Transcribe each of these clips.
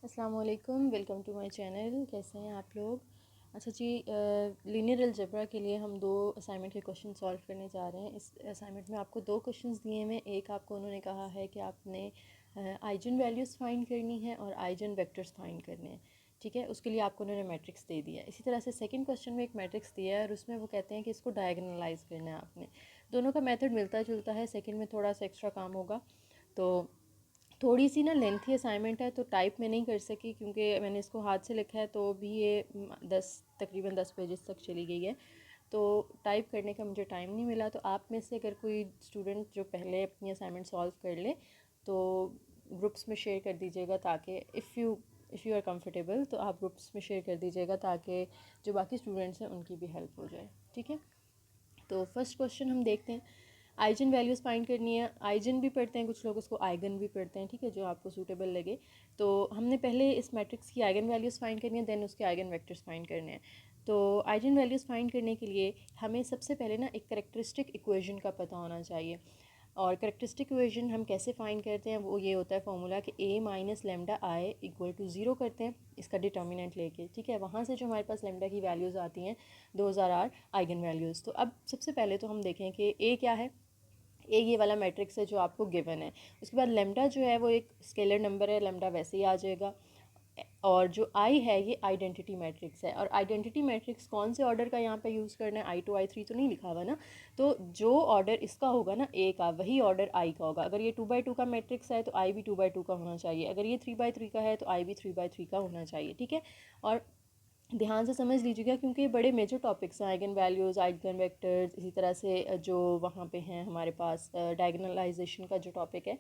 अस्सलाम वालेकुम, welcome to my channel. कैसे हैं आप लोग? अच्छा जी, लीनियर अलजेब्रा के लिए हम दो असाइनमेंट के क्वेश्चन सॉल्व करने जा रहे हैं। इस असाइनमेंट में आपको दो क्वेश्चंस दिए हैं। एक आपको उन्होंने कहा है कि आपने आइजन वैल्यूज़ फाइंड करनी है और आइजन वेक्टर्स फाइंड करने हैं। ठीक है, उसके लिए आपको उन्होंने मैट्रिक्स दे दिया है। इसी तरह से सेकंड क्वेश्चन में एक मैट्रिक्स दिया है और उसमें वो कहते हैं कि इसको डायगोनलाइज करना है आपने। दोनों का मेथड मिलता जुलता है, सेकंड में थोड़ा सा एक्स्ट्रा काम होगा। तो थोड़ी सी ना लेंथी असाइनमेंट है, तो टाइप में नहीं कर सकी क्योंकि मैंने इसको हाथ से लिखा है, तो भी ये तकरीबन 10 पेजेस तक चली गई है। तो टाइप करने का मुझे टाइम नहीं मिला। तो आप में से अगर कोई स्टूडेंट जो पहले अपनी असाइनमेंट सॉल्व कर ले तो ग्रुप्स में शेयर कर दीजिएगा, ताकि इफ़ यू आर कंफर्टेबल तो आप ग्रुप्स में शेयर कर दीजिएगा ताकि जो बाकी स्टूडेंट्स हैं उनकी भी हेल्प हो जाए। ठीक है, तो फर्स्ट क्वेश्चन हम देखते हैं। आइजन वैल्यूज़ फाइंड करनी है। आइजन भी पढ़ते हैं कुछ लोग, उसको आइगन भी पढ़ते हैं, ठीक है, जो आपको सूटेबल लगे। तो हमने पहले इस मैट्रिक्स की आइगन वैल्यूज़ फाइंड करनी है, देन उसके आइगन वेक्टर्स फाइंड करने हैं। तो आइजन वैल्यूज़ फाइंड करने के लिए हमें सबसे पहले ना एक करेक्टरिस्टिक इक्वेशन का पता होना चाहिए। और करेक्टरिस्टिक इक्वेशन हम कैसे फाइंड करते हैं, वो ये होता है फॉर्मूला कि a minus lambda I equal to zero करते हैं इसका डिटर्मिनेंट लेके। ठीक है, वहाँ से जो हमारे पास लेमडा की वैल्यूज़ आती हैं those are are eigenvalues. तो अब सबसे पहले तो हम देखें कि a क्या है। ए ये वाला मैट्रिक्स है जो आपको गिवन है। उसके बाद लेमडा जो है वो एक स्केलर नंबर है, लेमडा वैसे ही आ जाएगा। और जो आई है ये आइडेंटिटी मैट्रिक्स है। और आइडेंटिटी मैट्रिक्स कौन से ऑर्डर का यहाँ पे यूज़ करना है, I2 I3 तो नहीं लिखा हुआ ना। तो जो ऑर्डर इसका होगा ना ए का, वही ऑर्डर आई का होगा। अगर ये 2x2 का मैट्रिक्स है तो आई भी 2x2 का होना चाहिए। अगर ये 3x3 का है तो आई भी 3x3 का होना चाहिए। ठीक है, और ध्यान से समझ लीजिएगा क्योंकि ये बड़े मेजर टॉपिक्स हैं, आइगन वैल्यूज़, आइगन वेक्टर्स, इसी तरह से जो वहाँ पे हैं हमारे पास डायगोनलाइजेशन का जो टॉपिक है।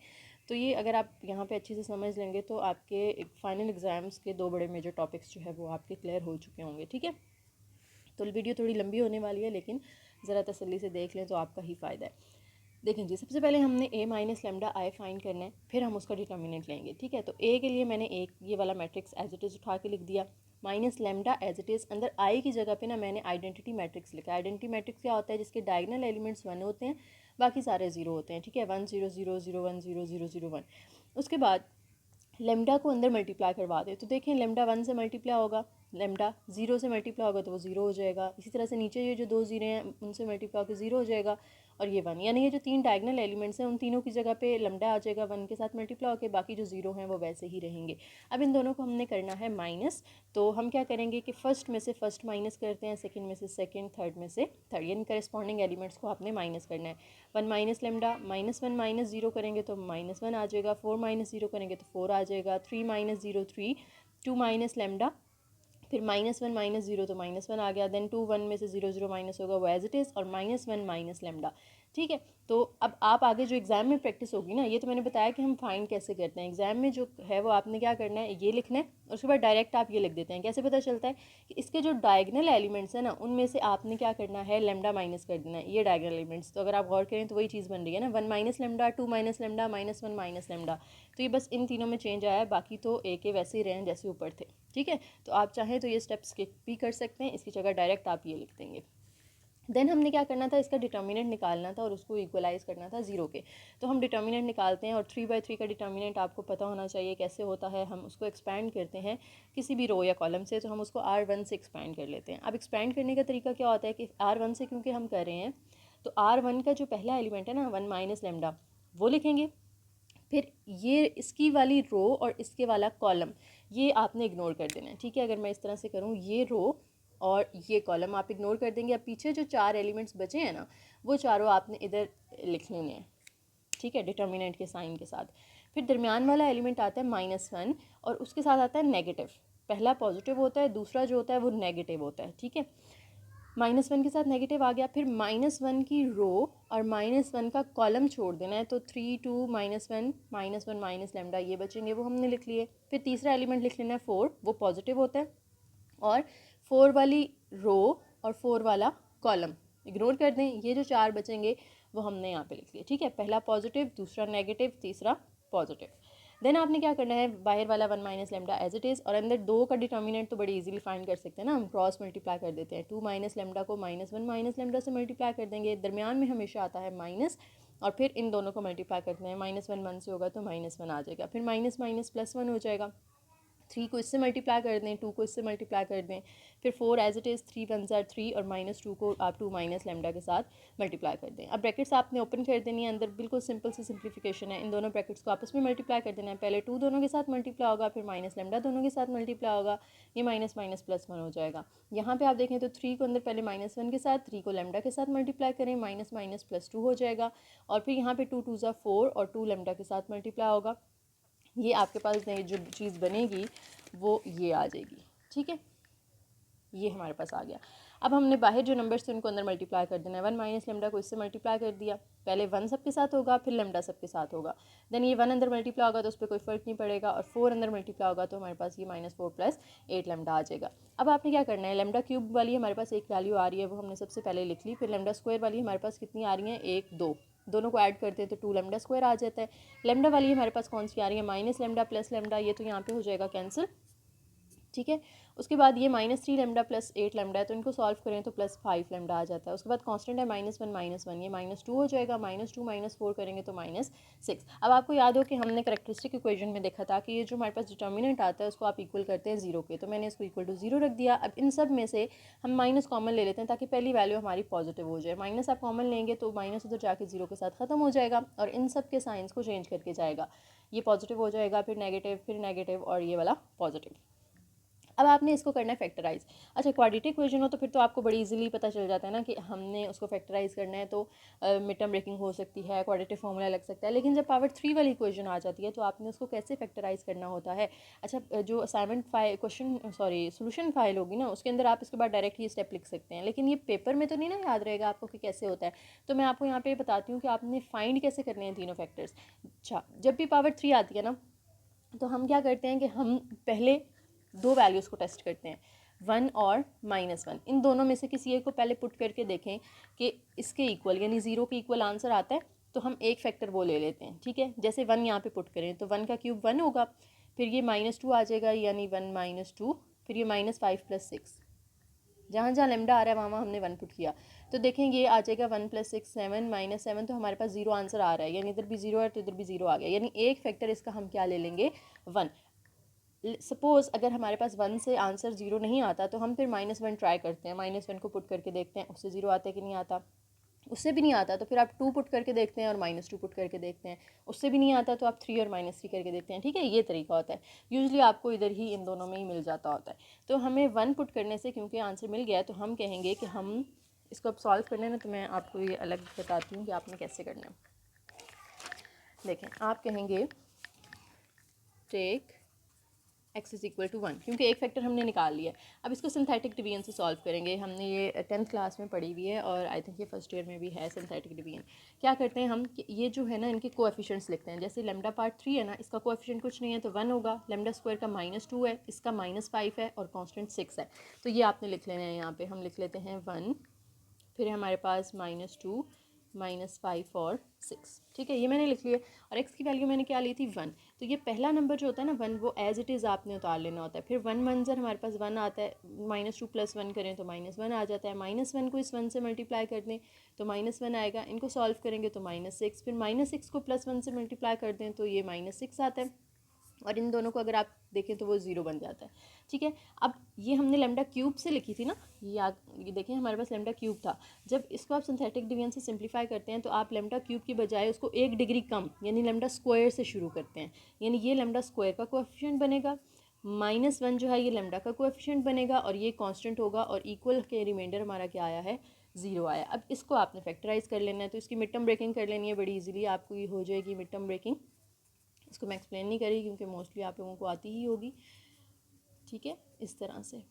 तो ये अगर आप यहाँ पे अच्छे से समझ लेंगे तो आपके फाइनल एग्ज़ाम्स के दो बड़े मेजर टॉपिक्स जो है वो आपके क्लियर हो चुके होंगे। ठीक है, तो वीडियो थोड़ी लंबी होने वाली है, लेकिन ज़रा तसल्ली से देख लें तो आपका ही फ़ायदा है। देखें जी, सबसे पहले हमने a minus lambda I find करना है, फिर हम उसका डिटर्मिनेंट लेंगे। ठीक है, तो a के लिए मैंने एक ये वाला मैट्रिक्स एज इट इज़ उठा के लिख दिया, minus lambda as it is. अंदर i की जगह पे ना मैंने आइडेंटिटी मैट्रिक्स लिखा। आइडेंटिटी मैट्रिक्स क्या होता है, जिसके डायगोनल एलिमेंट्स 1 होते हैं, बाकी सारे 0 होते हैं। ठीक है, 1 0 0 0 1 0 0 0 1। उसके बाद लेमडा को अंदर मल्टीप्लाई करवा दे, तो देखें लेमडा 1 से मल्टीप्लाई होगा, लेमडा 0 से मल्टीप्लाई होगा तो वो 0 हो जाएगा। इसी तरह से नीचे ये जो दो जीरे हैं उनसे मल्टीप्लाई होकर 0 हो जाएगा, और ये 1। यानी ये जो तीन डायगोनल एलिमेंट्स हैं उन तीनों की जगह पे लेमडा आ जाएगा 1 के साथ मल्टीप्लाई होकर, बाकी जो 0 हैं वो वैसे ही रहेंगे। अब इन दोनों को हमने करना है माइनस। तो हम क्या करेंगे कि फर्स्ट में से फर्स्ट माइनस करते हैं, सेकंड में से सेकंड, थर्ड में से थर्ड, यानी करस्पॉन्डिंग एलिमेंट्स को आपने माइनस करना है। 1 माइनस लेमडा, -1 माइनस 0 करेंगे तो -1 आ जाएगा, 4 माइनस 0 करेंगे तो 4 आ जाएगा, 3 माइनस 0 3, 2 माइनस लेमडा, फिर -1 माइनस 0 तो -1 आ गया, देन 2 1 में से 0 0 माइनस होगा वो एज इट इज़, और -1 माइनस लेमडा। ठीक है, तो अब आप आगे जो एग्ज़ाम में प्रैक्टिस होगी ना, ये तो मैंने बताया कि हम फाइंड कैसे करते हैं। एग्ज़ाम में जो है वो आपने क्या करना है, ये लिखना है, उसके बाद डायरेक्ट आप ये लिख देते हैं। कैसे पता चलता है कि इसके जो डायगोनल एलिमेंट्स हैं ना, उनमें से आपने क्या करना है, लेमडा माइनस कर देना है, ये डायगोनल एलिमेंट्स। तो अगर आप गौर करें तो वही चीज़ बन रही है ना, 1 minus lambda, 2 minus lambda, -1 minus lambda. तो ये बस इन तीनों में चेंज आया है, बाकी तो ए के वैसे ही रहे जैसे ऊपर थे। ठीक है, तो आप चाहें तो ये स्टेप स्किप भी कर सकते हैं, इसकी जगह डायरेक्ट आप ये लिख देंगे। देन हमने क्या करना था, इसका डिटर्मिनेंट निकालना था और उसको इक्वलाइज करना था 0 के। तो हम डिटर्मिनेंट निकालते हैं, और 3/3 का डिटर्मिनेंट आपको पता होना चाहिए कैसे होता है। हम उसको एक्सपैंड करते हैं किसी भी रो या कॉलम से, तो हम उसको R1 से एक्सपैंड कर लेते हैं। अब एक्सपैंड करने का तरीका क्या होता है कि R1 से क्योंकि हम कर रहे हैं, तो R1 का जो पहला एलिमेंट है ना, 1 माइनस लेमडा, वो लिखेंगे। फिर ये इसकी वाली रो और इसके वाला कॉलम ये आपने इग्नोर कर देना है। ठीक है, अगर मैं इस तरह से करूँ, ये रो और ये कॉलम आप इग्नोर कर देंगे। अब पीछे जो 4 एलिमेंट्स बचे हैं ना, वो चारों आपने इधर लिख लेने हैं। ठीक है, डिटर्मिनेंट के साइन के साथ। फिर दरमियान वाला एलिमेंट आता है -1, और उसके साथ आता है नेगेटिव। पहला पॉजिटिव होता है, दूसरा जो होता है वो नेगेटिव होता है। ठीक है, -1 के साथ नेगेटिव आ गया, फिर -1 की रो और -1 का कॉलम छोड़ देना है, तो 3 2 -1 -1 माइनस लेमडा ये बचेंगे, वो हमने लिख लिए। फिर तीसरा एलिमेंट लिख लेना है 4, वो पॉजिटिव होता है, और 4 वाली रो और 4 वाला कॉलम इग्नोर कर दें, ये जो 4 बचेंगे वो हमने यहाँ पे लिख लिए। ठीक है, पहला पॉजिटिव, दूसरा नेगेटिव, तीसरा पॉजिटिव। देन आपने क्या करना है, बाहर वाला 1 minus lambda as it is, और अंदर 2 का डिटर्मिनेंट तो बड़ी इजीली फाइंड कर सकते हैं ना, हम क्रॉस मल्टीप्लाई कर देते हैं। 2 माइनस लेमडा को -1 माइनस लेमडा से मल्टीप्लाई कर देंगे, दरमियान में हमेशा आता है माइनस, और फिर इन दोनों को मल्टीप्लाई करते हैं। -1 1 से होगा तो -1 आ जाएगा, फिर माइनस माइनस +1 हो जाएगा। 3 को इससे मल्टीप्लाई कर दें, 2 को इससे मल्टीप्लाई कर दें, फिर 4 एज इट इज़, 3 1 ज़ार 3 और -2 को आप 2 माइनस लेमडा के साथ मल्टीप्लाई कर दें। अब ब्रैकेट्स आपने ओपन कर देनी है, अंदर बिल्कुल सिंपल सी सिंप्लीफिकेशन है। इन दोनों ब्रैकेट्स को आपस में मल्टीप्लाई कर देना है। पहले 2 दोनों के साथ मल्टीप्लाई होगा, फिर माइनस लेमडा दोनों के साथ मल्टीप्लाई होगा, ये माइनस माइनस प्लस 1 हो जाएगा। यहाँ पे आप देखें तो 3 को अंदर पहले -1 के साथ, 3 को लेमडा के साथ मल्टीप्लाई करें, माइनस माइनस प्लस 2 हो जाएगा, और फिर यहाँ पे 2 2 ज़ा 4 और 2 लेमडा के साथ मल्टीप्लाई होगा। ये आपके पास नई जो चीज़ बनेगी वो ये आ जाएगी, ठीक है, ये हमारे पास आ गया। अब हमने बाहर जो नंबर्स थे उनको अंदर मल्टीप्लाई कर देना है। 1 माइनस लेमडा को इससे मल्टीप्लाई कर दिया, पहले 1 सबके साथ होगा, फिर लेमडा सबके साथ होगा, देन ये 1 अंदर मल्टीप्लाई होगा तो उस पर कोई फ़र्क नहीं पड़ेगा, और 4 अंदर मल्टीप्लाई होगा तो हमारे पास ये -4 + 8 लेमडा आ जाएगा। अब आपने क्या करना है, लेमडा क्यूब वाली हमारे पास एक वैल्यू आ रही है, वो हमने सबसे पहले लिख ली, फिर लेमडा स्क्वायर वाली हमारे पास कितनी आ रही है, 1 2, दोनों को ऐड करते हैं तो 2 लेमडा स्क्वायर आ जाता है। लेमडा वाली हमारे पास कौन सी आ रही है, माइनस लेमडा प्लस लेमडा, ये तो यहाँ पे हो जाएगा कैंसिल, ठीक है। उसके बाद ये -3 लेमडा + 8 लेमडा है, तो इनको सॉल्व करें तो +5 लेमडा आ जाता है। उसके बाद कांस्टेंट है -1 ये -2 हो जाएगा, -2 -4 करेंगे तो -6। अब आपको याद हो कि हमने करेक्टरिस्टिक इक्वेशन में देखा था कि ये जो हमारे पास डिटर्मिनेंट आता है उसको आप इक्वल करते हैं 0 के, तो मैंने इसको इक्वल टू 0 रख दिया। अब इन सब में से हम माइनस कॉमन ले लेते हैं ताकि पहली वैल्यू हमारी पॉजिटिव हो जाए। माइनस आप कॉमन लेंगे तो माइनस उधर जाके 0 के साथ ख़त्म हो जाएगा और इन सब के साइंस को चेंज करके जाएगा, ये पॉजिटिव हो जाएगा, फिर नेगेटिव और ये वाला पॉजिटिव। अब आपने इसको करना है फैक्टराइज। अच्छा, क्वाड्रेटिक इक्वेशन हो तो फिर तो आपको बड़ी इजीली पता चल जाता है ना कि हमने उसको फैक्टराइज करना है, तो मिड टर्म ब्रेकिंग हो सकती है, क्वाड्रेटिक फॉर्मूला लग सकता है। लेकिन जब पावर 3 वाली इक्वेशन आ जाती है तो आपने उसको कैसे फैक्टराइज करना होता है। अच्छा, जो असाइनमेंट फाइल सोल्यूशन फाइल होगी ना, उसके अंदर आप इसके बाद डायरेक्ट ये स्टेप लिख सकते हैं, लेकिन ये पेपर में तो नहीं ना याद रहेगा आपको कि कैसे होता है, तो मैं आपको यहाँ पे बताती हूँ कि आपने फाइंड कैसे करने हैं तीनों फैक्टर्स। अच्छा, जब भी पावर 3 आती है ना, तो हम क्या करते हैं कि हम पहले दो वैल्यूज़ को टेस्ट करते हैं, 1 और -1। इन दोनों में से किसी एक को पहले पुट करके देखें कि इसके इक्वल यानी 0 के इक्वल आंसर आता है, तो हम एक फैक्टर वो ले लेते हैं, ठीक है। जैसे 1 यहाँ पे पुट करें तो 1 का क्यूब 1 होगा, फिर ये -2 आ जाएगा, यानी 1 - 2, फिर ये -5 + 6, जहाँ जहाँ लेमडा आ रहा है वहाँ वहाँ हमने 1 पुट किया, तो देखें ये आ जाएगा 1 + 6 7 -7, तो हमारे पास 0 आंसर आ रहा है, यानी इधर भी 0 है तो इधर भी 0 आ गया, यानी एक फैक्टर इसका हम क्या ले लेंगे, 1। सपोज़ अगर हमारे पास 1 से आंसर 0 नहीं आता तो हम फिर -1 ट्राई करते हैं, -1 को पुट करके देखते हैं उससे 0 आता है कि नहीं आता, उससे भी नहीं आता तो फिर आप 2 पुट करके देखते हैं और -2 पुट करके देखते हैं, उससे भी नहीं आता तो आप 3 और -3 करके देखते हैं, ठीक है। ये तरीका होता है, यूजुअली आपको इधर ही इन दोनों में ही मिल जाता होता है। तो हमें 1 पुट करने से क्योंकि आंसर मिल गया है तो हम कहेंगे कि हम इसको अब सॉल्व करना है ना, तो मैं आपको ये अलग बताती हूँ कि आपने कैसे करना है। देखें, आप कहेंगे टेक x = 1, क्योंकि एक फैक्टर हमने निकाल लिया है। अब इसको सिंथेटिक डिवीजन से सॉल्व करेंगे। हमने ये 10th क्लास में पढ़ी हुई है और आई थिंक ये फर्स्ट ईयर में भी है सिंथेटिक डिवीजन। क्या करते हैं हम कि ये जो है ना, इनके कोएफिशिएंट्स लिखते हैं। जैसे लेमडा पार्ट 3 है ना, इसका कोएफिशिएंट कुछ नहीं है तो 1 होगा, लेमडा स्क्वायर का -2 है, इसका -5 है और कांस्टेंट 6 है, तो ये आपने लिख लेना है। यहाँ पे हम लिख लेते हैं 1, फिर हमारे पास -2 -5 और 6, ठीक है, ये मैंने लिख लिया। और x की वैल्यू मैंने क्या ली थी, 1, तो ये पहला नंबर जो होता है ना 1, वो एज इट इज़ आपने उतार लेना होता है। फिर 1 1 ज़र हमारे पास 1 आता है, -2 + 1 करें तो -1 आ जाता है, -1 को इस 1 से मल्टीप्लाई कर दें तो -1 आएगा, इनको सॉल्व करेंगे तो -6, फिर -6 को +1 से मल्टीप्लाई कर दें तो ये -6 आता है, और इन दोनों को अगर आप देखें तो वो 0 बन जाता है, ठीक है। अब ये हमने लेमडा क्यूब से लिखी थी ना, ये देखें हमारे पास लेमडा क्यूब था। जब इसको आप सिंथेटिक डिवीजन से सिंप्लीफाई करते हैं तो आप लेमडा क्यूब की बजाय उसको 1 डिग्री कम यानी लेमडा स्क्वायर से शुरू करते हैं, यानी ये लेमडा स्क्वायर का कोएफिशिएंट बनेगा, -1 जो है ये लेमडा का कोएफिशिएंट बनेगा और ये कांस्टेंट होगा, और इक्वल के रिमाइंडर हमारा क्या आया है, 0 आया। अब इसको आपने फैक्टराइज कर लेना है, तो इसकी मिड टर्म ब्रेकिंग कर लेनी है, बड़ी इजीली आपको ये हो जाएगी मिड टर्म ब्रेकिंग। इसको मैं एक्सप्लेन नहीं करी क्योंकि मोस्टली आप लोगों को आती ही होगी, ठीक है। इस तरह से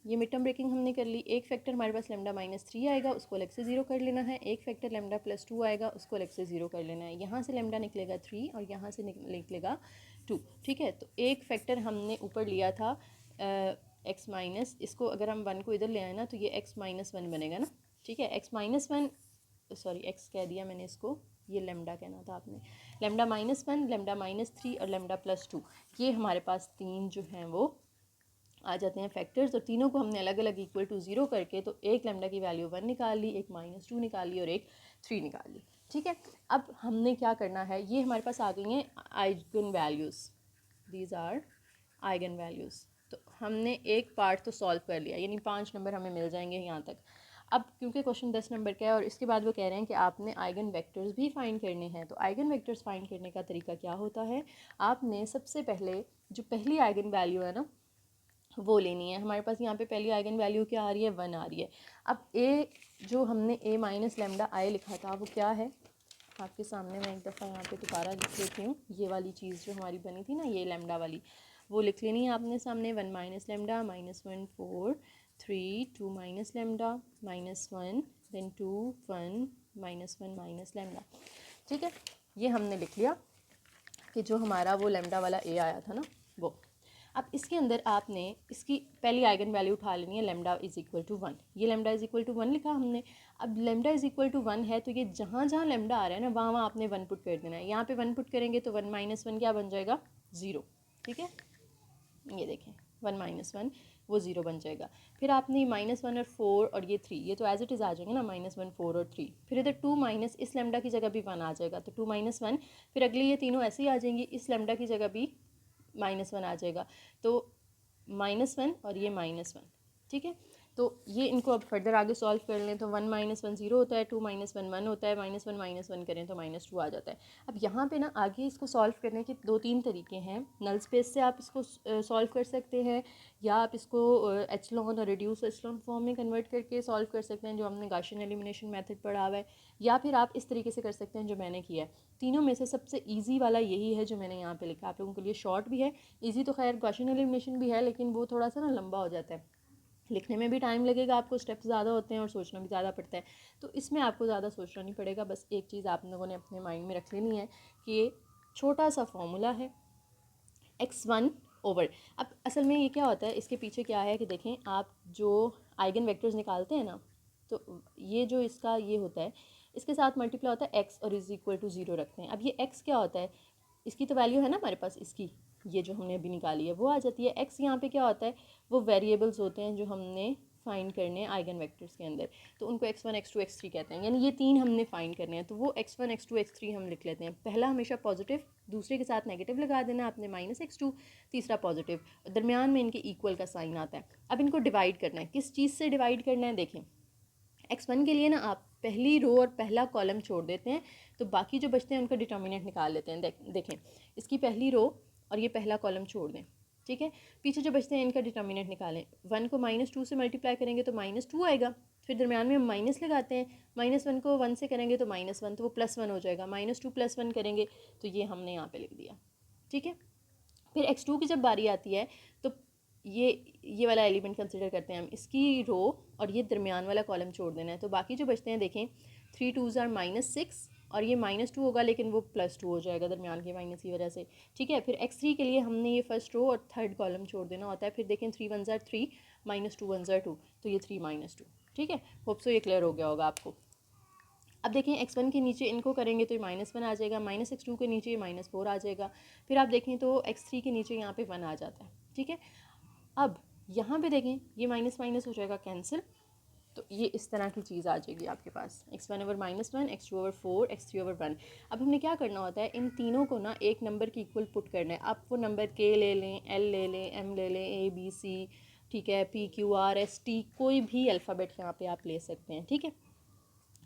ये मिड टर्म ब्रेकिंग हमने कर ली। एक फैक्टर हमारे पास लेमडा -3 आएगा, उसको अलग से 0 कर लेना है। एक फैक्टर लेमडा +2 आएगा, उसको अलग से 0 कर लेना है। यहाँ से लेमडा निकलेगा 3 और यहाँ से निकलेगा 2, ठीक है। तो एक फैक्टर हमने ऊपर लिया था x माइनस, इसको अगर हम 1 को इधर ले आए ना तो ये x -1 बनेगा ना, ठीक है। x कह दिया मैंने, इसको ये लेमडा कहना था आपने, लेमडा -1, लेमडा -3 और लेमडा +2, ये हमारे पास 3 जो हैं वो आ जाते हैं फैक्टर्स, और तीनों को हमने अलग अलग इक्वल टू 0 करके तो एक लेमडा की वैल्यू 1 निकाल ली, एक -2 निकाल ली और एक 3 निकाल ली, ठीक है। अब हमने क्या करना है, ये हमारे पास आ गई हैं eigenvalues, these are eigenvalues. तो हमने एक पार्ट तो सॉल्व कर लिया, यानी 5 नंबर हमें मिल जाएंगे यहाँ तक। अब क्योंकि क्वेश्चन 10 नंबर का है और इसके बाद वो कह रहे हैं कि आपने आइगन वेक्टर्स भी फाइंड करने हैं, तो आइगन वेक्टर्स फाइंड करने का तरीका क्या होता है, आपने सबसे पहले जो पहली आइगन वैल्यू है ना वो लेनी है। हमारे पास यहाँ पे पहली आइगन वैल्यू क्या आ रही है, 1 आ रही है। अब ए जो हमने ए माइनस लेमडा आई लिखा था वो क्या है, आपके सामने मैं एक दफ़ा यहाँ पे दोबारा लिख लेती हूँ। ये वाली चीज़ जो हमारी बनी थी ना, ये लेमडा वाली, वो लिख लेनी है आपने सामने। 1 minus lambda -1 4 3 2 minus lambda -1 then 2 1 -1 minus lambda. ठीक है, ये हमने लिख लिया कि जो हमारा वो लेमडा वाला ए आया था ना वो। अब इसके अंदर आपने इसकी पहली आइगन वैल्यू उठा लेनी है, लेमडा इज़ इक्वल टू 1। ये लेमडा इज़ इक्वल टू 1 लिखा हमने। अब लेमडा इज़ इक्वल टू 1 है तो ये जहाँ जहाँ लेमडा आ रहा है ना वहाँ वहाँ आपने 1 पुट कर देना है। यहाँ पे 1 पुट करेंगे तो 1 माइनस 1 क्या बन जाएगा, 0। ठीक है, ये देखें 1 माइनस 1 वो 0 बन जाएगा। फिर आपने -1 और 4 और ये 3 ये तो एज इट इज़ आ जाएंगे ना, -1 4 और 3। फिर इधर 2 माइनस इस लेमडा की जगह भी 1 आ जाएगा तो 2 माइनस 1। फिर अगली ये तीनों ऐसे ही आ जाएंगी, इस लेमडा की जगह भी -1 आ जाएगा तो -1 और ये -1। ठीक है, तो ये इनको अब फर्दर आगे सॉल्व कर लें तो 1 माइनस 1 0 होता है, 2 माइनस 1 1 होता है, -1 करें तो -2 आ जाता है। अब यहाँ पे ना आगे इसको सॉल्व करने के 2-3 तरीके हैं। नल स्पेस से आप इसको सॉल्व कर सकते हैं, या आप इसको एचलॉन और रिड्यूस एचलॉन फॉर्म में कन्वर्ट करके सॉल्व कर सकते हैं जो हमने गॉसियन एलिमिनेशन मेथड पढ़ा हुआ है, या फिर आप इस तरीके से कर सकते हैं जो मैंने किया है। तीनों में से सबसे ईजी वाला यही है जो मैंने यहाँ पे लिखा, आप लोगों के लिए शॉर्ट भी है। ईजी तो खैर गॉसियन एलिमिनेशन भी है, लेकिन वो थोड़ा सा ना लंबा हो जाता है, लिखने में भी टाइम लगेगा आपको, स्टेप्स ज़्यादा होते हैं और सोचना भी ज़्यादा पड़ता है। तो इसमें आपको ज़्यादा सोचना नहीं पड़ेगा, बस एक चीज़ आप लोगों ने अपने माइंड में रख लेनी है कि ये छोटा सा फॉर्मूला है x1 ओवर। अब असल में ये क्या होता है, इसके पीछे क्या है कि देखें, आप जो आइगन वेक्टर्स निकालते हैं ना, तो ये जो इसका ये होता है इसके साथ मल्टीप्लाई होता है x और इज़ इक्वल टू 0 रखते हैं। अब ये x क्या होता है, इसकी तो वैल्यू है ना हमारे पास, इसकी ये जो हमने अभी निकाली है वो आ जाती है। x यहाँ पे क्या होता है, वो वेरिएबल्स होते हैं जो हमने फाइंड करने हैं आइगन वेक्टर्स के अंदर, तो उनको x1 x2 x3 कहते हैं, यानी ये तीन हमने फाइंड करने हैं। तो वो x1 x2 x3 हम लिख लेते हैं। पहला हमेशा पॉजिटिव, दूसरे के साथ नेगेटिव लगा देना आपने -x2, तीसरा पॉजिटिव, दरमियान में इनके इक्वल का साइन आता है। अब इनको डिवाइड करना है, किस चीज़ से डिवाइड करना है, देखें x1 के लिए ना आप पहली रो और पहला कॉलम छोड़ देते हैं, तो बाकी जो बचते हैं उनका डिटर्मिनेंट निकाल लेते हैं। देखें इसकी पहली रो और ये पहला कॉलम छोड़ दें, ठीक है, पीछे जो बचते हैं इनका डिटर्मिनेंट निकालें। 1 को -2 से मल्टीप्लाई करेंगे तो -2 आएगा, फिर दरमियान में हम माइनस लगाते हैं, -1 को 1 से करेंगे तो -1, तो वो +1 हो जाएगा, -2 + 1 करेंगे तो ये हमने यहाँ पे लिख दिया। ठीक है, फिर x2 की जब बारी आती है तो ये वाला एलिमेंट कंसिडर करते हैं हम, इसकी रो और ये दरमियान वाला कॉलम छोड़ देना है, तो बाकी जो बचते हैं देखें 3 2s are -6 और ये -2 होगा लेकिन वो +2 हो जाएगा दरमियान के माइनस की वजह से। ठीक है, फिर x3 के लिए हमने ये फर्स्ट रो और थर्ड कॉलम छोड़ देना होता है। फिर देखें 3 1s are 3 -2 1s are 2, तो ये 3 -2। ठीक है, होप सो ये क्लियर हो गया होगा आपको। अब देखें x1 के नीचे इनको करेंगे तो ये -1 आ जाएगा, -x2 के नीचे -4 आ जाएगा, फिर आप देखें तो x3 के नीचे यहाँ पे 1 आ जाता है। ठीक है, अब यहाँ पे देखें ये माइनस माइनस हो जाएगा कैंसिल, तो ये इस तरह की चीज़ आ जाएगी आपके पास, x1 over -1, x2 over 4, x3 over 1। अब हमने क्या करना होता है, इन तीनों को ना एक नंबर की इक्वल पुट करना है। आप वो नंबर k ले लें, l ले लें, m ले लें, a b c, ठीक है, p q r s t, कोई भी अल्फ़ाबेट यहाँ पे आप ले सकते हैं। ठीक है,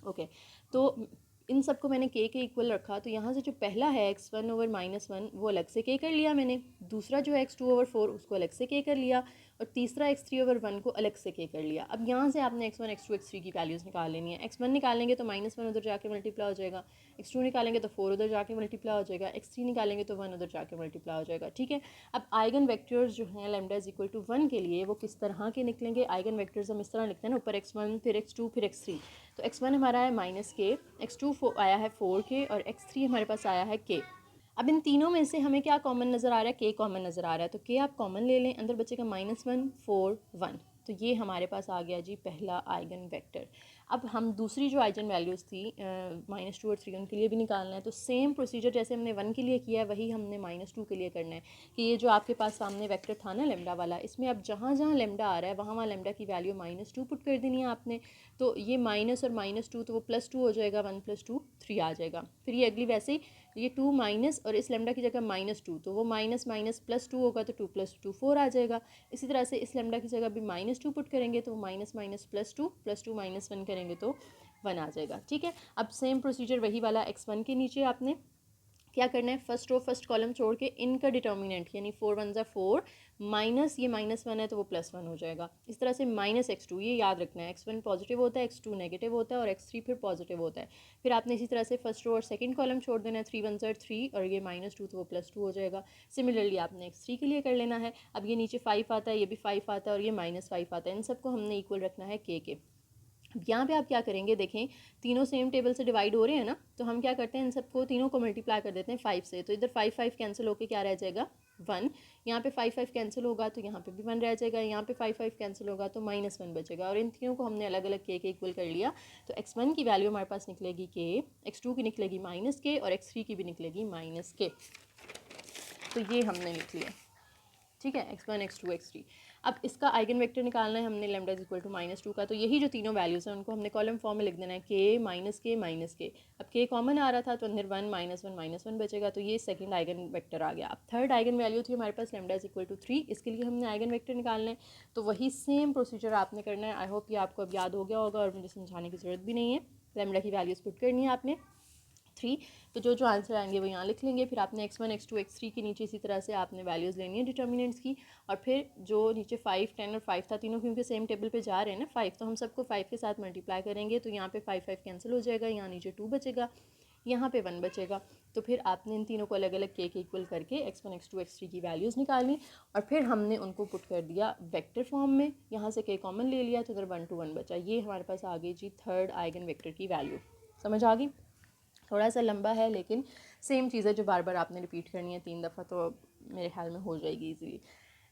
ओके, तो इन सबको मैंने k के इक्वल रखा, तो यहाँ से जो पहला है x1 ओवर -1 वो अलग से k कर लिया मैंने, दूसरा जो है x2 ओवर 4 उसको अलग से k कर लिया, और तीसरा x3 ओवर 1 को अलग से k कर लिया। अब यहाँ से आपने x1 x2 x3 की वैल्यूज़ निकाल लेनी है। x1 निकालेंगे तो -1 उधर जाके मल्टीप्लाई हो जाएगा, x2 निकालेंगे तो 4 उधर जाके मल्टीप्लाई हो जाएगा, x3 निकालेंगे तो 1 उधर जाके मल्टीप्लाई हो जाएगा। ठीक है, अब आइगन वेक्टर्स जो हैं लैम्डा इज इक्वल टू 1 के लिए वो किस तरह के निकलेंगे, आइगन वेक्टर्स हम इस तरह लिखते हैं ना, ऊपर x1 फिर x2 फिर x3। तो x1 हमारा है -k, x2 आया है 4k और x3 हमारे पास आया है k। अब इन तीनों में से हमें क्या कॉमन नज़र आ रहा है, k कॉमन नज़र आ रहा है, तो k आप कॉमन ले लें, अंदर बचेगा -1 4 1, तो ये हमारे पास आ गया जी पहला आइगन वेक्टर। अब हम दूसरी जो आइगन वैल्यूज़ थी -2 और 3 उनके लिए भी निकालना है, तो सेम प्रोसीजर जैसे हमने 1 के लिए किया है वही हमने -2 के लिए करना है, कि ये जो आपके पास सामने वेक्टर था ना लेमडा वाला, इसमें अब जहाँ जहाँ लेमडा आ रहा है वहाँ वहाँ लेमडा की वैल्यू -2 पुट कर देनी है आपने, तो ये माइनस और -2 तो वो +2 हो जाएगा, 1 + 2 3 आ जाएगा। फिर ये अगली वैसे ही ये 2 माइनस और इस लेमडा की जगह -2, तो वो माइनस माइनस प्लस 2 होगा तो 2 + 2 4 आ जाएगा। इसी तरह से इस लेमडा की जगह भी -2 पुट करेंगे तो माइनस माइनस +2 -1 करेंगे तो 1 आ जाएगा। ठीक है, अब सेम प्रोसीजर वही वाला x1 के नीचे आपने क्या करना है, फर्स्ट रो फर्स्ट कॉलम छोड़ के इनका डिटर्मिनेंट यानी 4 × 1 = 4 माइनस ये -1 है तो वो +1 हो जाएगा। इस तरह से -x2, ये याद रखना है, x1 पॉजिटिव होता है, x2 नेगेटिव होता है और x3 फिर पॉजिटिव होता है। फिर आपने इसी तरह से फर्स्ट रो और सेकंड कॉलम छोड़ देना है, 3 × 1 = 3 और ये -2 तो वो +2 हो जाएगा। सिमिलरली आपने x3 के लिए कर लेना है। अब ये नीचे 5 आता है, ये भी 5 आता है और ये -5 आता है, इन सबको हमने इक्वल रखना है k के। यहाँ पे आप क्या करेंगे, देखें तीनों सेम टेबल से डिवाइड हो रहे हैं ना, तो हम क्या करते हैं इन सबको तीनों को मल्टीप्लाई कर देते हैं 5 से, तो इधर 5 5 कैंसिल होकर क्या रह जाएगा 1। यहाँ पे 5 5 कैंसिल होगा तो यहाँ पे भी 1 रह जाएगा, यहाँ पे 5 5 कैंसिल होगा तो -1 बचेगा। और इन तीनों को हमने अलग अलग के इक्वल कर लिया, तो x1 की वैल्यू हमारे पास निकलेगी k, x2 की निकलेगी -k और x3 की भी निकलेगी -k। तो ये हमने लिख लिया। ठीक है, x1 x2 x3। अब इसका आइगन वेक्टर निकालना है हमने, लैम्डा इक्वल टू -2 का, तो यही जो तीनों वैल्यूज़ हैं उनको हमने कॉलम फॉर्म में लिख देना है, k -k। अब k कॉमन आ रहा था तो अंदर 1 -1 बचेगा, तो ये सेकंड आइगन वेक्टर आ गया। अब थर्ड आइगन वैल्यू थी हमारे पास लैम्डा इक्वल टू 3, इसके लिए हमने आइगन वेक्टर निकालना है, तो वही सेम प्रोसीजर आपने करना है। आई होप ये आपको अब याद हो गया होगा और मुझे समझाने की ज़रूरत भी नहीं है। लैम्डा की वैल्यूज़ पुट करनी है आपने 3, तो जो आंसर आएंगे वो यहाँ लिख लेंगे। फिर आपने x1 x2 x3 के नीचे इसी तरह से आपने वैल्यूज़ लेनी है डिटर्मिनेंट्स की, और फिर जो नीचे 5 10 और 5 था, तीनों क्योंकि सेम टेबल पे जा रहे हैं ना 5, तो हम सबको 5 के साथ मल्टीप्लाई करेंगे, तो यहाँ पे 5 5 कैंसिल हो जाएगा, यहाँ नीचे 2 बचेगा, यहाँ पे 1 बचेगा। तो फिर आपने इन तीनों को अलग अलग के इक्वल करके x1 x2 x3 की वैल्यूज़ निकालनी और फिर हमने उनको पुट कर दिया वेक्टर फॉर्म में, यहाँ से k कॉमन ले लिया तो इधर 1 to 1 बचा। ये हमारे पास आ गई जी थर्ड आइगन वेक्टर की वैल्यू। समझ आ गई? थोड़ा सा लंबा है लेकिन सेम चीज़ है जो बार बार आपने रिपीट करनी है 3 दफ़ा, तो मेरे ख्याल में हो जाएगी इजीली।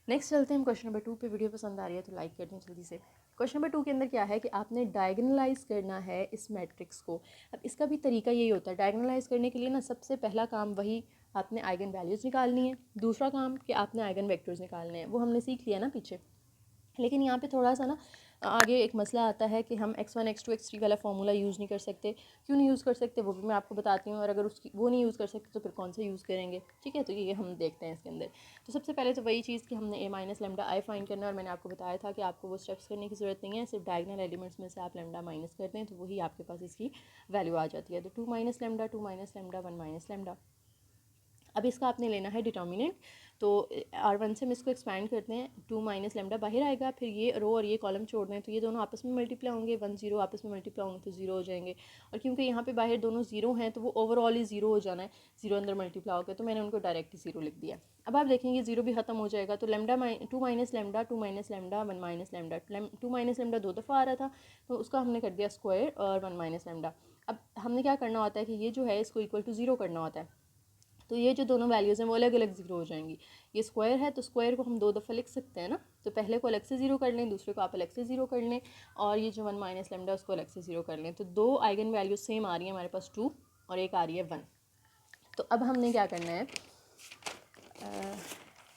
नेक्स्ट चलते हैं हम क्वेश्चन नंबर 2 पे। वीडियो पसंद आ रही है तो लाइक कर दें जल्दी से। क्वेश्चन नंबर 2 के अंदर क्या है कि आपने डायगनलाइज करना है इस मैट्रिक्स को। अब इसका भी तरीका यही होता है, डायगनलाइज करने के लिए ना सबसे पहला काम वही, आपने आइगन वैल्यूज़ निकालनी है, दूसरा काम कि आपने आइगन वेक्टर्स निकालने हैं, वो हमने सीख लिया ना पीछे। लेकिन यहाँ पे थोड़ा सा ना आगे एक मसला आता है कि हम x1 x2 x3 वाला फार्मूला यूज़ नहीं कर सकते। क्यों नहीं यूज़ कर सकते वो भी मैं आपको बताती हूँ, और अगर उसकी वो नहीं यूज़ कर सकते तो फिर कौन सा यूज़ करेंगे। ठीक है, तो ये हम देखते हैं इसके अंदर। तो सबसे पहले तो वही चीज़ कि हमने a - लैम्डा i फाइंड करना है, और मैंने आपको बताया था कि आपको वो स्टेप्स करने की ज़रूरत नहीं है, सिर्फ डायगनल एलिमेंट्स में से आप लैम्डा माइनस करते हैं तो वही आपके पास इसकी वैल्यू आ जाती है। तो 2 - लैम्डा 2 - लैम्डा 1 - लैम्डा। अब इसका आपने लेना है डिटर्मिनेंट, तो R1 से हम इसको एक्सपैंड करते हैं, 2 - लैम्डा बाहर आएगा, फिर ये रो और ये कॉलम छोड़ दें तो ये दोनों आपस में मल्टीप्लाई होंगे, 1 0 आपस में मल्टीप्लाई होंगे तो 0 हो जाएंगे। और क्योंकि यहाँ पे बाहर दोनों 0 हैं तो वो ओवरऑल ही 0 हो जाना है, 0 अंदर मल्टीप्लाई होकर, तो मैंने उनको डायरेक्ट ही 0 लिख दिया। अब आप देखेंगे 0 भी ख़त्म हो जाएगा, तो lambda 2 - lambda 2 - lambda 1 - lambda. 2 - lambda 2 दफ़ा आ रहा था तो उसका हमने कर दिया स्क्वायर और 1 - लैम्डा। अब हमने क्या करना होता है कि ये जो है इसको इक्वल टू 0 करना होता है, तो ये जो दोनों वैल्यूज़ हैं वो अलग अलग 0 हो जाएंगी। ये स्क्वायर है तो स्क्वायर को हम 2 दफ़ा लिख सकते हैं ना, तो पहले को अलग से 0 कर लें, दूसरे को आप अलग से 0 कर लें, और ये जो 1 - लैम्डा उसको अलग से 0 कर लें। तो 2 आइगन वैल्यूज सेम आ रही है हमारे पास, 2 और एक आ रही है 1। तो अब हमने क्या करना है,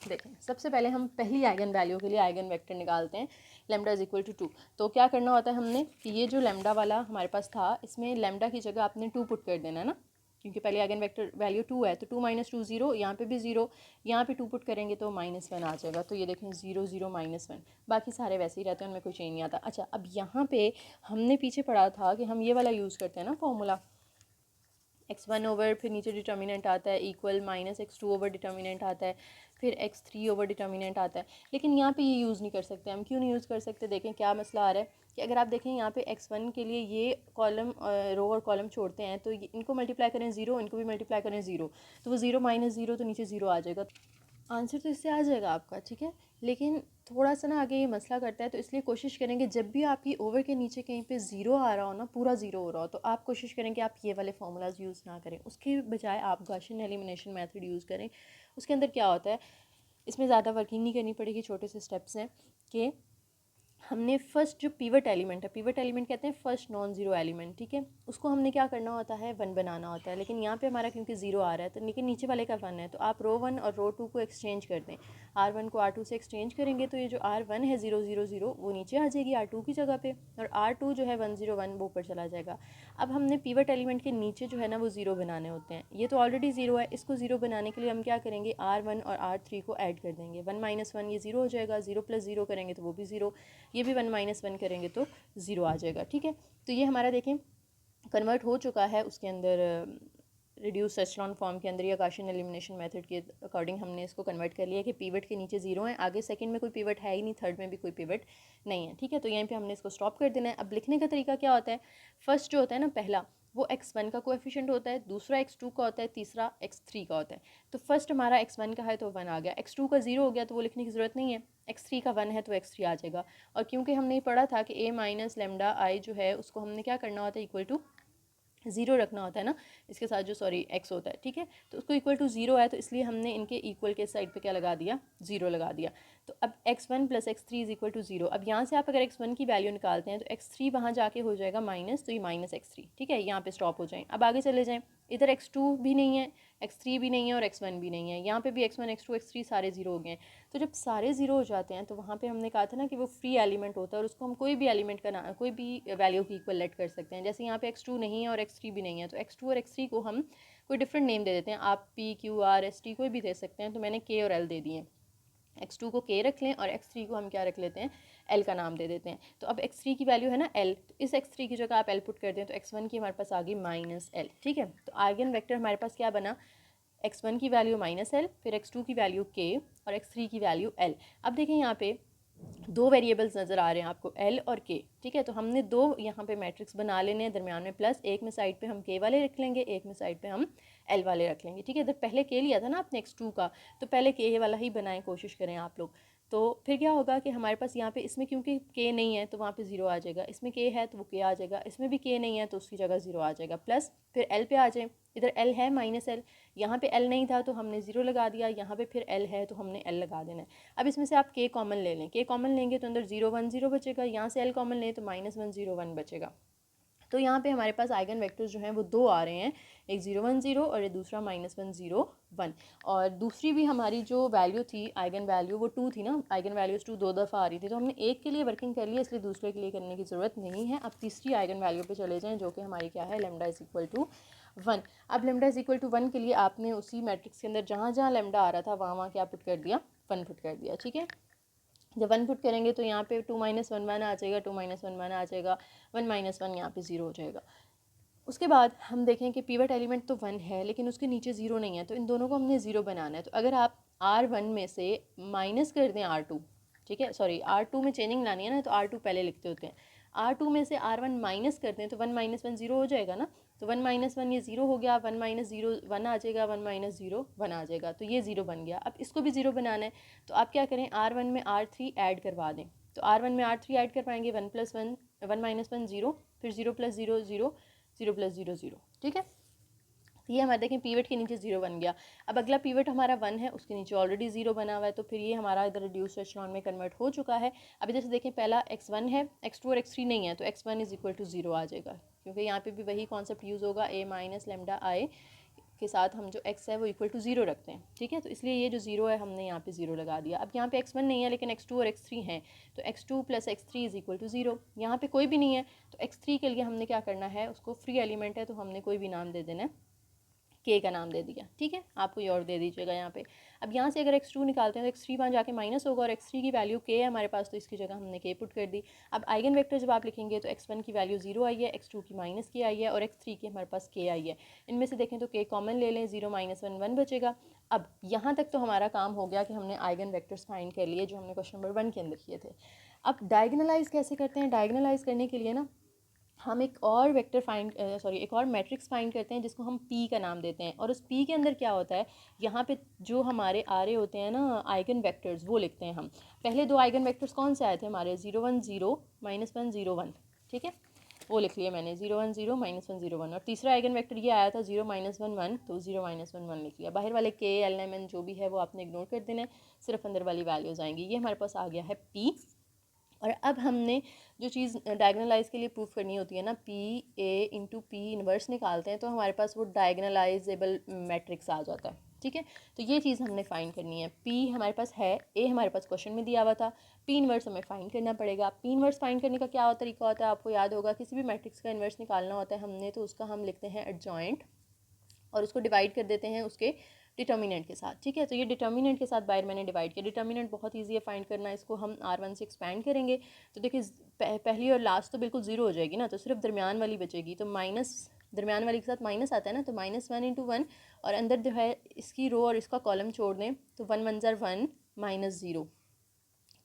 देखें सबसे पहले हम पहली आइगन वैल्यू के लिए आइगन वेक्टर निकालते हैं, लैम्डा इक्वल टू 2। तो क्या करना होता है हमने कि ये जो लैम्डा वाला हमारे पास था, इसमें लैम्डा की जगह आपने 2 पुट कर देना है ना, क्योंकि पहले आइगन वेक्टर वैल्यू 2 है, तो 2 - 2 0, यहाँ पे भी 0, यहाँ पे 2 पुट करेंगे तो -1 आ जाएगा। तो ये देखें 0 0 -1, बाकी सारे वैसे ही रहते हैं, उनमें कोई चेंज नहीं आता। अच्छा, अब यहाँ पे हमने पीछे पढ़ा था कि हम ये वाला यूज़ करते हैं ना फॉर्मूला, x1 ओवर फिर नीचे डिटर्मिनेंट आता है इक्वल -x2 ओवर डिटर्मिनेंट आता है, फिर x3 ओवर डिटर्मिनेंट आता है। लेकिन यहाँ पे ये यूज़ नहीं कर सकते हम। क्यों नहीं यूज़ कर सकते, देखें क्या मसला आ रहा है कि अगर आप देखें यहाँ पे x1 के लिए ये कॉलम रो और कॉलम छोड़ते हैं, तो इनको मल्टीप्लाई करें 0, इनको भी मल्टीप्लाई करें 0, तो वो 0 - 0 तो नीचे 0 आ जाएगा, आंसर तो इससे आ जाएगा आपका। ठीक है, लेकिन थोड़ा सा ना आगे ये मसला करता है, तो इसलिए कोशिश करेंगे जब भी आपकी ओवर के नीचे कहीं पे 0 आ रहा हो ना, पूरा 0 हो रहा हो, तो आप कोशिश करें कि आप ये वाले फार्मूलाज यूज़ ना करें, उसके बजाय आप गॉसियन एलिमिनेशन मेथड यूज़ करें। उसके अंदर क्या होता है, इसमें ज़्यादा वर्किंग नहीं करनी पड़ेगी, छोटे से स्टेप्स हैं कि हमने फर्स्ट जो पीवट एलिमेंट है, पीवट एलिमेंट कहते हैं फर्स्ट नॉन ज़ीरो एलिमेंट, ठीक है, उसको हमने क्या करना होता है 1 बनाना होता है। लेकिन यहाँ पे हमारा क्योंकि 0 आ रहा है तो लेकिन नीचे वाले का 1 है, तो आप रो 1 और रो 2 को एक्सचेंज कर दें। R1 को R2 से एक्सचेंज करेंगे तो ये जो R1 है 0 0 0 वो नीचे आ जाएगी R2 की जगह पे, और R2 जो है 1 0 1 वो ऊपर चला जाएगा। अब हमने पिवट एलिमेंट के नीचे जो है ना वो ज़ीरो बनाने होते हैं, ये तो ऑलरेडी ज़ीरो है, इसको ज़ीरो बनाने के लिए हम क्या करेंगे, R1 और R3 को ऐड कर देंगे। 1 - 1 ये ज़ीरो हो जाएगा, 0 + 0 करेंगे तो वो भी ज़ीरो, ये भी 1 - 1 करेंगे तो ज़ीरो आ जाएगा। ठीक है, तो ये हमारा देखें कन्वर्ट हो चुका है उसके अंदर रिड्यूस एचलॉन फॉर्म के अंदर, या गाउसियन एलिमिनेशन मेथड के अकॉर्डिंग हमने इसको कन्वर्ट कर लिया कि पिवट के नीचे ज़ीरो है, आगे सेकंड में कोई पिवट है ही नहीं, थर्ड में भी कोई पिवट नहीं है। ठीक है, तो यहीं पे हमने इसको स्टॉप कर देना है। अब लिखने का तरीका क्या होता है, फर्स्ट जो होता है ना पहला, वो x1 का कोएफिशिएंट होता है, दूसरा x2 का होता है, तीसरा x3 का होता है। तो फर्स्ट हमारा x1 का है तो 1 आ गया, x2 का 0 हो गया तो वो लिखने की ज़रूरत नहीं है, x3 का 1 है तो x3 आ जाएगा। और क्योंकि हमने पढ़ा था कि a - लैम्डा i जो है उसको हमने क्या करना होता है, इक्वल टू ज़ीरो रखना होता है ना, इसके साथ जो एक्स होता है। ठीक है, तो उसको इक्वल टू ज़ीरो है तो इसलिए हमने इनके इक्वल के साइड पे क्या लगा दिया, ज़ीरो लगा दिया। तो अब x1 + x3 = ज़ीरो। अब यहाँ से आप अगर x1 की वैल्यू निकालते हैं तो x3 वहाँ जाके हो जाएगा माइनस, तो ये -x3। ठीक है, यहाँ पे स्टॉप हो जाएं। अब आगे चले जाएं, इधर x2 भी नहीं है, x3 भी नहीं है और x1 भी नहीं है, यहाँ पे भी x1 x2 x3 सारे ज़ीरो हो गए हैं। तो जब सारे ज़ीरो हो जाते हैं तो वहाँ पे हमने कहा था ना कि वो फ्री एलिमेंट होता है, और उसको हम कोई भी एलिमेंट का नाम, कोई भी वैल्यू की इक्वल लेट कर सकते हैं। जैसे यहाँ पे x2 नहीं है और x3 भी नहीं है, तो x2 और x3 को हम कोई डिफरेंट नेम दे देते हैं, आप p q r s t कोई भी दे सकते हैं। तो मैंने k और l दे दिए, x2 को k रख लें और x3 को हम क्या रख लेते हैं, l का नाम दे देते हैं। तो अब x3 की वैल्यू है ना l, तो इस x3 की जगह आप l पुट कर दें तो x1 की हमारे पास आ गई -l। ठीक है, तो आइगन वेक्टर हमारे पास क्या बना, x1 की वैल्यू -l, फिर x2 की वैल्यू k और x3 की वैल्यू l। अब देखें यहाँ पे दो वेरिएबल्स नज़र आ रहे हैं आपको, l और k। ठीक है, तो हमने दो यहाँ पे मैट्रिक्स बना लेने हैं, दरमियान में प्लस, एक में साइड पे हम k वाले रख लेंगे, एक में साइड पे हम l वाले रख लेंगे। ठीक है, इधर पहले k लिया था ना आपने x2 का, तो पहले k वाला ही बनाएं, कोशिश करें आप लोग। तो फिर क्या होगा कि हमारे पास यहाँ पे इसमें क्योंकि k नहीं है तो वहाँ पे ज़ीरो आ जाएगा, इसमें k है तो वो k आ जाएगा, इसमें भी k नहीं है तो उसकी जगह ज़ीरो आ जाएगा। प्लस फिर l पे आ जाए, इधर l है -l, यहाँ पे l नहीं था तो हमने ज़ीरो लगा दिया, यहाँ पे फिर l है तो हमने l लगा देना है। अब इसमें से आप k कॉमन ले लें, k कॉमन लेंगे तो अंदर 0 1 0 बचेगा, यहाँ से l कॉमन लें तो -1 0 1 बचेगा। तो यहाँ पे हमारे पास आइगन वेक्टर्स जो हैं वो दो आ रहे हैं, एक 0 1 0 और ये दूसरा -1 0 1। और दूसरी भी हमारी जो वैल्यू थी आइगन वैल्यू, वो 2 थी ना, आइगन वैल्यूज़ 2 दो दफ़ा आ रही थी, तो हमने एक के लिए वर्किंग कर लिया, इसलिए दूसरे के लिए करने की ज़रूरत नहीं है। अब तीसरी आइगन वैल्यू पे चले जाएँ जो कि हमारी क्या है, लैम्डा = 1। अब लैम्डा = 1 के लिए आपने उसी मैट्रिक्स के अंदर जहाँ जहाँ लैम्डा आ रहा था वहाँ वहाँ क्या पुट कर दिया, 1 पुट कर दिया। ठीक है, जब 1 पुट करेंगे तो यहाँ पे 2 - 1 1 आ जाएगा, 2 - 1 1 आ जाएगा, 1 - 1 यहाँ पे 0 हो जाएगा। उसके बाद हम देखें कि पिवट एलिमेंट तो 1 है लेकिन उसके नीचे 0 नहीं है, तो इन दोनों को हमने 0 बनाना है। तो अगर आप R1 में से माइनस कर दें R2, ठीक है, सॉरी R2 में चेंजिंग लानी है ना, तो R2 पहले लिखते होते हैं, R2 में से R1 माइनस कर दें तो 1 - 1 0 हो जाएगा ना, तो 1 - 1 ये 0 हो गया, 1 - 0 1 आ जाएगा, 1 - 0 1 आ जाएगा, तो ये 0 बन गया। अब इसको भी 0 बनाना है, तो आप क्या करें, R1 में R3 ऐड करवा दें। तो R1 में R3 ऐड करवाएंगे, 1 + 1 1 - 1 0, फिर 0 + 0 0, 0 + 0 0। ठीक है, तो ये हमारे देखें पिवट के नीचे 0 बन गया। अब अगला पिवट हमारा 1 है, उसके नीचे ऑलरेडी 0 बना हुआ है, तो फिर ये हमारा इधर रिड्यूस एचलॉन में कन्वर्ट हो चुका है। अब जैसे देखें पहला x1 है, x2 और x3 नहीं है, तो x1 = 0 आ जाएगा, क्योंकि यहाँ पे भी वही कॉन्सेप्ट यूज़ होगा, a - लैम्डा i के साथ हम जो x है वो = 0 रखते हैं। ठीक है, तो इसलिए ये जो 0 है हमने यहाँ पे 0 लगा दिया। अब यहाँ पे x1 नहीं है लेकिन x2 और x3 हैं, तो x2 + x3 = 0। यहाँ पे कोई भी नहीं है तो x3 के लिए हमने क्या करना है, उसको फ्री एलिमेंट है तो हमने कोई भी नाम दे देना है, k का नाम दे दिया। ठीक है, आप कोई और दे दीजिएगा यहाँ पे। अब यहाँ से अगर x2 निकालते हैं तो x3 वहाँ जाके माइनस होगा, और x3 की वैल्यू k है हमारे पास, तो इसकी जगह हमने k पुट कर दी। अब आइगन वेक्टर जब आप लिखेंगे तो x1 की वैल्यू 0 आई है, x2 की -k आई है, और x3 की हमारे पास k आई है। इनमें से देखें तो k कॉमन ले लें, 0 - 1 1 बचेगा। अब यहाँ तक तो हमारा काम हो गया कि हमने आइगन वेक्टर्स फाइंड कर लिए जो हमने क्वेश्चन नंबर 1 के अंदर किए थे। अब डायगनलाइज कैसे करते हैं, डायगनलाइज करने के लिए ना हम एक और वेक्टर फाइंड एक और मैट्रिक्स फाइंड करते हैं जिसको हम p का नाम देते हैं, और उस p के अंदर क्या होता है, यहाँ पे जो हमारे आ रहे होते हैं ना आइगन वेक्टर्स, वो लिखते हैं हम। पहले दो आइगन वेक्टर्स कौन से आए थे हमारे, 0 1 0 -1 0 1। ठीक है, वो लिख लिया मैंने, 0 1 0 -1 0 1। और तीसरा आइगन वेक्टर ये आया था 0 - 1 1, तो 0 - 1 1 लिख लिया। बाहर वाले k l m n जो भी है वो आपने इग्नोर कर देना है, सिर्फ अंदर वाली वैल्यूज़ आएंगी। ये हमारे पास आ गया है p। और अब हमने जो चीज़ डायगनलाइज के लिए प्रूफ करनी होती है ना, p a × p इन्वर्स निकालते हैं तो हमारे पास वो डायगनलाइजेबल मैट्रिक्स आ जाता है। ठीक है। तो ये चीज़ हमने फाइंड करनी है। पी हमारे पास है, ए हमारे पास क्वेश्चन में दिया हुआ था, पी इनवर्स हमें फाइंड करना पड़ेगा। पी इनवर्स फाइंड करने का क्या तरीका होता है, आपको याद होगा, किसी भी मैट्रिक्स का इन्वर्स निकालना होता है हमने, तो उसका हम लिखते हैं एडजॉइंट और उसको डिवाइड कर देते हैं उसके डिटर्मिनेंट के साथ। ठीक है, तो ये डिटर्मिनेंट के साथ बाहर मैंने डिवाइड किया। डिटर्मिनेंट बहुत ईजी है फाइंड करना, इसको हम R1 से एक्सपैंड करेंगे तो देखिए पहली और लास्ट तो बिल्कुल ज़ीरो हो जाएगी ना, तो सिर्फ दरमियान वाली बचेगी। तो माइनस, दरमियान वाली के साथ माइनस आता है ना, तो -1 × 1 और अंदर जो है इसकी रो और इसका कॉलम छोड़ दें तो 1 1 ज़र 1 -0,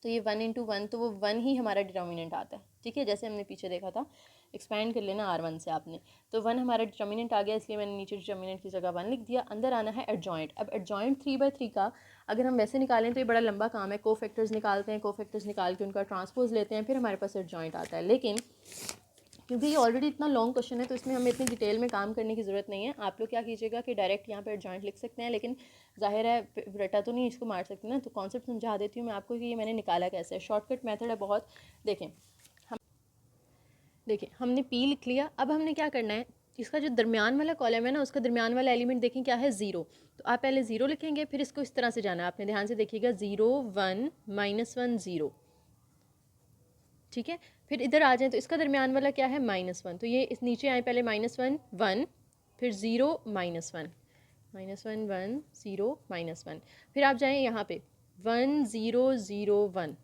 तो ये 1 × 1, तो वो 1 ही हमारा डिटर्मिनेंट आता है। ठीक है, जैसे हमने पीछे देखा था, एक्सपैंड कर लेना R1 से आपने, तो 1 हमारा डिटर्मिनेंट आ गया, इसलिए मैंने नीचे डिटर्मिनेंट की जगह 1 लिख दिया। अंदर आना है एडजॉइंट। अब एडजॉइंट 3/3 का अगर हम वैसे निकालें तो ये बड़ा लंबा काम है, कोफैक्टर्स निकालते हैं, कोफैक्टर्स निकाल के उनका ट्रांसपोज लेते हैं, फिर हमारे पास एडजॉइंट आता है। लेकिन क्योंकि ये ऑलरेडी इतना लॉन्ग क्वेश्चन है तो इसमें हमें इतनी डिटेल में काम करने की ज़रूरत नहीं है। आप लोग क्या कीजिएगा कि डायरेक्ट यहाँ पे एडजॉइंट लिख सकते हैं, लेकिन जाहिर है रटा तो नहीं इसको मार सकते ना, तो कॉन्सेप्ट समझा देती हूँ मैं आपको कि ये मैंने निकाला कैसे है। शॉर्टकट मेथड है बहुत। देखें हमने पी लिख लिया। अब हमने क्या करना है, इसका जो दरमियान वाला कॉलम है ना, उसका दरमियान वाला एलिमेंट देखें क्या है, 0। तो आप पहले 0 लिखेंगे, फिर इसको इस तरह से जाना है, आपने ध्यान से देखिएगा, 0 1 -1 0। ठीक है, फिर इधर आ जाएं तो इसका दरमियान वाला क्या है, -1, तो ये इस नीचे आए, पहले -1 1, फिर 0 -1 -1 1 0 -1, फिर आप जाएं यहाँ पे 1 0 0 1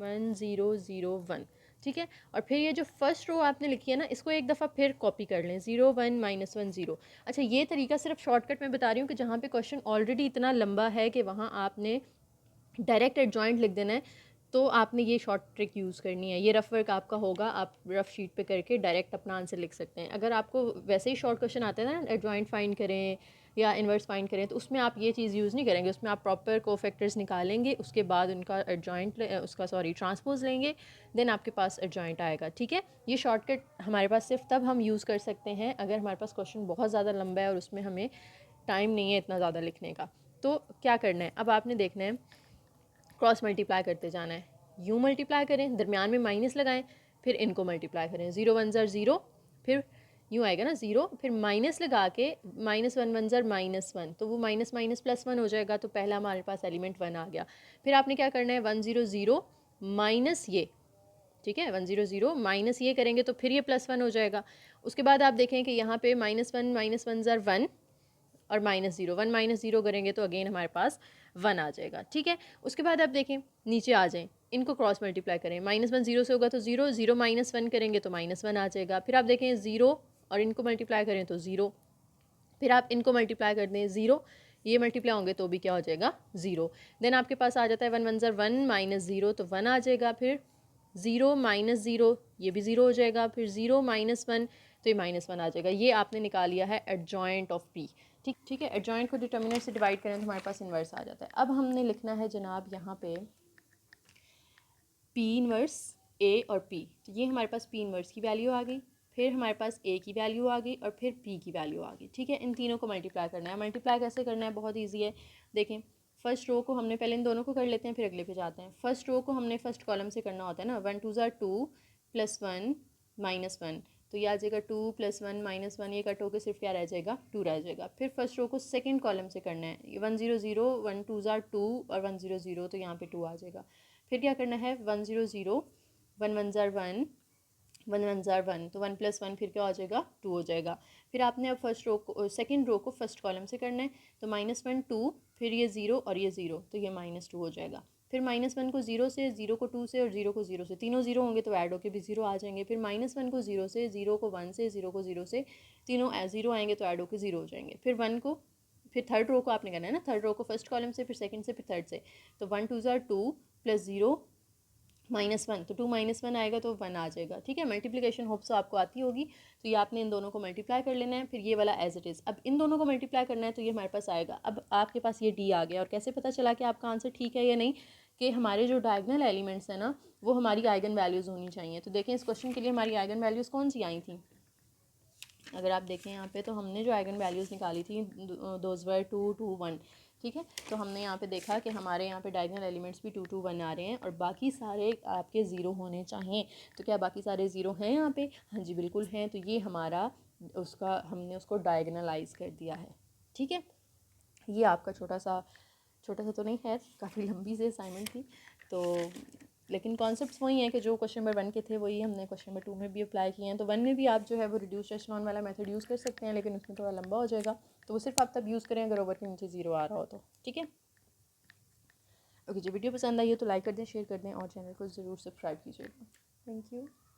1 0 0 1। ठीक है, और फिर ये जो फर्स्ट रो आपने लिखी है ना, इसको एक दफ़ा फिर कॉपी कर लें, 0 1 -1 0। अच्छा, ये तरीका सिर्फ शॉर्टकट में बता रही हूँ कि जहाँ पे क्वेश्चन ऑलरेडी इतना लंबा है कि वहाँ आपने डायरेक्ट एडजॉइंट लिख देना है, तो आपने ये शॉर्ट ट्रिक यूज़ करनी है। ये रफ वर्क आपका होगा, आप रफ शीट पे करके डायरेक्ट अपना आंसर लिख सकते हैं। अगर आपको वैसे ही शॉर्ट क्वेश्चन आते हैं ना, एडजॉइंट फाइंड करें या इन्वर्स फाइंड करें, तो उसमें आप ये चीज़ यूज़ नहीं करेंगे। उसमें आप प्रॉपर कोफैक्टर्स निकालेंगे, उसके बाद उनका एडजॉइंट उसका ट्रांसपोज लेंगे, देन आपके पास एडजॉइंट आएगा। ठीक है, ये शॉर्टकट हमारे पास सिर्फ तब हम यूज़ कर सकते हैं अगर हमारे पास क्वेश्चन बहुत ज़्यादा लंबा है और उसमें हमें टाइम नहीं है इतना ज़्यादा लिखने का। तो क्या करना है, अब आपने देखना है क्रॉस मल्टीप्लाई करते जाना है। यूँ मल्टीप्लाई करें, दरमियान में माइनस लगाएं, फिर इनको मल्टीप्लाई करें, 0 1 ज़र 0, फिर यूँ आएगा ना 0, फिर माइनस लगा के -1 1 ज़र -1, तो वो माइनस माइनस +1 हो जाएगा, तो पहला हमारे पास एलिमेंट 1 आ गया। फिर आपने क्या करना है, 1 0 0 माइनस ये, ठीक है, 1 0 0 माइनस ये करेंगे तो फिर ये +1 हो जाएगा। उसके बाद आप देखें कि यहाँ पे -1 ज़र 1 और -0, 1 -0 करेंगे तो अगेन हमारे पास 1 आ जाएगा। ठीक है, उसके बाद आप देखें नीचे आ जाएं, इनको क्रॉस मल्टीप्लाई करें, -1 0 से होगा तो 0 0 -1 करेंगे तो -1 आ जाएगा। फिर आप देखें 0 और इनको मल्टीप्लाई करें तो 0, फिर आप इनको मल्टीप्लाई कर दें 0, ये मल्टीप्लाई होंगे तो भी क्या हो जाएगा, 0। देन आपके पास आ जाता है 1 1 ज़र 1 -0, तो 1 आ जाएगा। फिर 0 -0, ये भी 0 हो जाएगा। फिर 0 -1, तो ये -1 आ जाएगा। ये आपने निकाल लिया है एडजॉइंट ऑफ पी। ठीक है, एडजॉइंट को डिटर्मिनेंट से डिवाइड करें तो हमारे पास इन्वर्स आ जाता है। अब हमने लिखना है जनाब यहाँ पे पी इन्वर्स ए और पी, तो ये हमारे पास पी इन्वर्स की वैल्यू आ गई, फिर हमारे पास ए की वैल्यू आ गई और फिर पी की वैल्यू आ गई। ठीक है, इन तीनों को मल्टीप्लाई करना है। मल्टीप्लाई कैसे करना है, बहुत ईजी है। देखें, फर्स्ट रो को हमने पहले इन दोनों को कर लेते हैं, फिर अगले पे जाते हैं। फर्स्ट रो को हमने फर्स्ट कॉलम से करना होता है ना, 1 2 ज़र 2 +1 -1, तो ये आ जाएगा 2 +1 -1, ये कट होकर सिर्फ क्या रह जाएगा, 2 रह जाएगा। फिर फर्स्ट रो को सेकंड कॉलम से करना है, 1 0 0 1 2 ज़र 2 और 1 0 0, तो यहाँ पे 2 आ जाएगा। फिर क्या करना है, 1 0 0 1 1 ज़र 1 1 1 ज़र 1, तो 1 + 1 फिर क्या हो जाएगा, 2 हो जाएगा। फिर आपने अब फर्स्ट रो को सेकंड रो को फर्स्ट कॉलम से करना है, तो -1 2, फिर ये 0 और ये 0, तो ये -2 हो जाएगा। फिर -1 को 0 से, 0 को 2 से और 0 को 0 से, तीनों 0 होंगे तो ऐड होके भी 0 आ जाएंगे। फिर -1 को 0 से, 0 को 1 से, 0 को 0 से, तीनों 0 आएंगे तो ऐड होके 0 हो जाएंगे। फिर 1 को, फिर थर्ड रो को आपने करना है ना, थर्ड रो को फर्स्ट कॉलम से, फिर सेकंड से, फिर थर्ड से, तो 1 2 ज़र 2 + 0 -1, तो 2 -1 आएगा तो 1 आ जाएगा। ठीक है, मल्टीप्लिकेशन होप सो आपको आती होगी, तो ये आपने इन दोनों को मल्टीप्लाई कर लेना है, फिर ये वाला एज इट इज़। अब इन दोनों को मल्टीप्लाई करना है तो ये हमारे पास आएगा। अब आपके पास ये डी आ गया, और कैसे पता चला कि आपका आंसर ठीक है या नहीं, कि हमारे जो डायगनल एलिमेंट्स हैं ना, वो हमारी आइगन वैल्यूज़ होनी चाहिए। तो देखें इस क्वेश्चन के लिए हमारी आइगन वैल्यूज़ कौन सी आई थी, अगर आप देखें यहाँ पे, तो हमने जो आइगन वैल्यूज़ निकाली थी, दोज वर 2 2 1। ठीक है, तो हमने यहाँ पे देखा कि हमारे यहाँ पे डायगनल एलिमेंट्स भी 2 2 1 आ रहे हैं और बाकी सारे आपके ज़ीरो होने चाहिए। तो क्या बाकी सारे ज़ीरो हैं यहाँ पे, हाँ जी बिल्कुल हैं। तो ये हमारा उसका हमने उसको डायगनलाइज कर दिया है। ठीक है, ये आपका छोटा सा तो नहीं है, काफ़ी लंबी सी असाइनमेंट थी तो, लेकिन कॉन्सेप्ट्स वही हैं कि जो क्वेश्चन नंबर 1 के थे वही हमने क्वेश्चन नंबर 2 में भी अप्लाई किए हैं। तो 1 में भी आप जो है वो रिड्यूस एशेलॉन वाला मेथड यूज़ कर सकते हैं, लेकिन उसमें थोड़ा लंबा हो जाएगा, तो वो सिर्फ आप तब यूज़ करें अगर ओवर के नीचे 0 आ रहा हो तो, ठीक है। ओके, जो वीडियो पसंद आई है तो लाइक कर दें, शेयर कर दें और चैनल को ज़रूर सब्सक्राइब कीजिएगा। Thank you.